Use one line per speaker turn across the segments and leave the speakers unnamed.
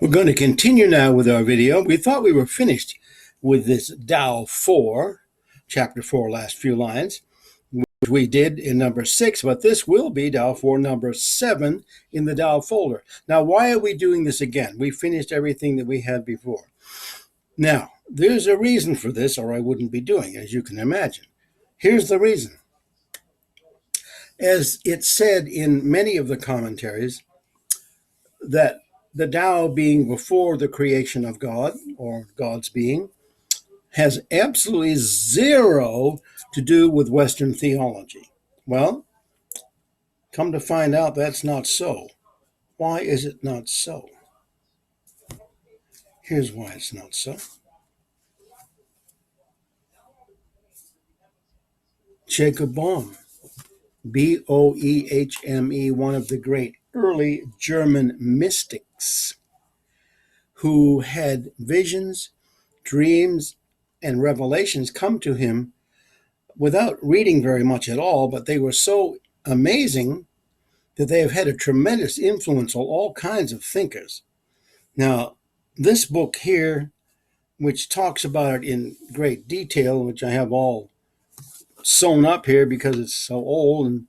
We're going to continue now with our video. We thought we were finished with this Tao 4, chapter 4, last few lines, which we did in number 6, but this will be Tao 4, number 7 in the Tao folder. Now, why are we doing this again? We finished everything that we had before. Now, there's a reason for this, or I wouldn't be doing it, as you can imagine. Here's the reason. As it's said in many of the commentaries, that the Tao being before the creation of God, or God's being, has absolutely zero to do with Western theology. Well, come to find out that's not so. Why is it not so? Here's why it's not so. Jacob Boehme, Boehme, one of the great early German mystics who had visions, dreams, and revelations come to him without reading very much at all, but they were so amazing that they have had a tremendous influence on all kinds of thinkers. Now, this book here, which talks about it in great detail, which I have all sewn up here because it's so old and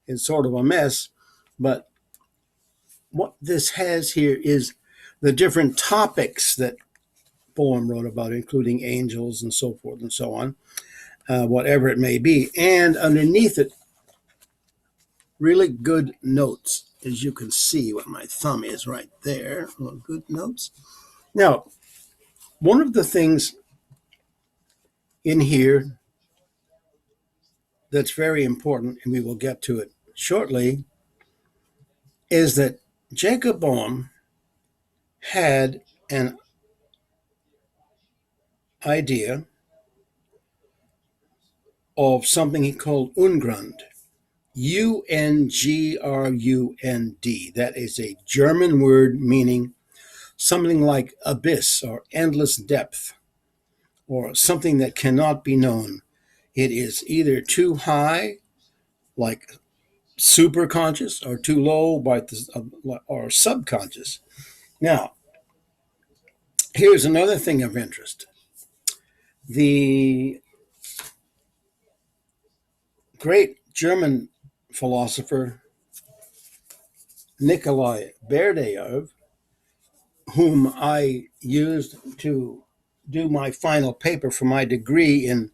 it's sort of a mess, but what this has here is the different topics that Boehme wrote about, including angels and so forth and so on, whatever it may be. And underneath it, really good notes, as you can see what my thumb is right there. Good notes. Now, one of the things in here that's very important, and we will get to it shortly, is that Jacob Boehme had an idea of something he called Ungrund. Ungrund. That is a German word meaning something like abyss or endless depth, or something that cannot be known. It is either too high, like superconscious, or too low, or subconscious. Now, here's another thing of interest. The great German philosopher Nikolai Berdyaev, whom I used to do my final paper for my degree in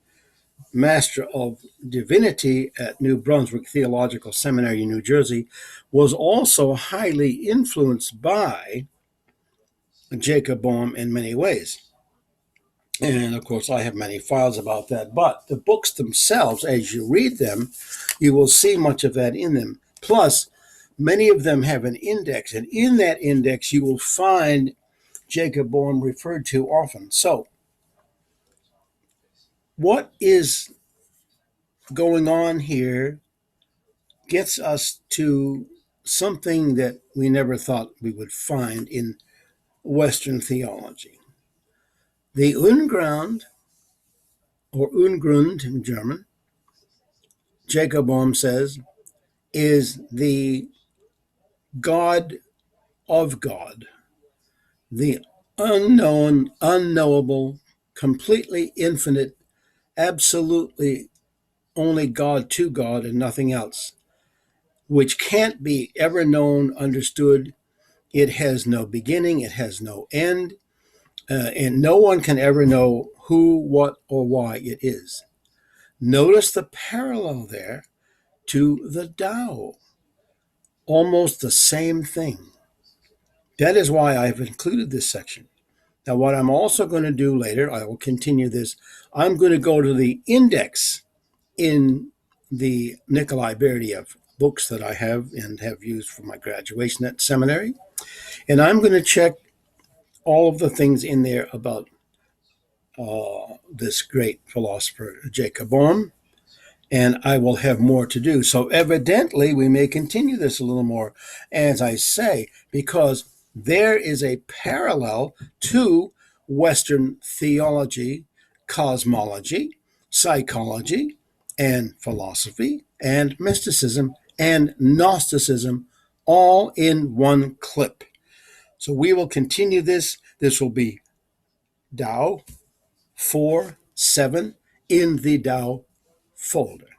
Master of Divinity at New Brunswick Theological Seminary in New Jersey, was also highly influenced by Jacob Boehme in many ways. And of course, I have many files about that. But the books themselves, as you read them, you will see much of that in them. Plus, many of them have an index, and in that index, you will find Jacob Boehme referred to often. So, what is going on here gets us to something that we never thought we would find in Western theology. The Ungrund, or Ungrund in German, Jacob Boehme says, is the God of God, the unknown, unknowable, completely infinite, absolutely only God to God and nothing else, which can't be ever known, understood. It has no beginning, it has no end, and no one can ever know who, what, or why it is. Notice the parallel there to the Tao. Almost the same thing. That is why I've included this section. Now, what I'm also going to do later, I will continue this, I'm going to go to the index in the Nikolai Berdyaev books that I have and have used for my graduation at seminary, and I'm going to check all of the things in there about this great philosopher, Jacob Boehme, and I will have more to do. So evidently, we may continue this a little more, as I say, because there is a parallel to Western theology, cosmology, psychology, and philosophy, and mysticism, and Gnosticism, all in one clip. So we will continue this. This will be Tao 4 7 in the Tao folder.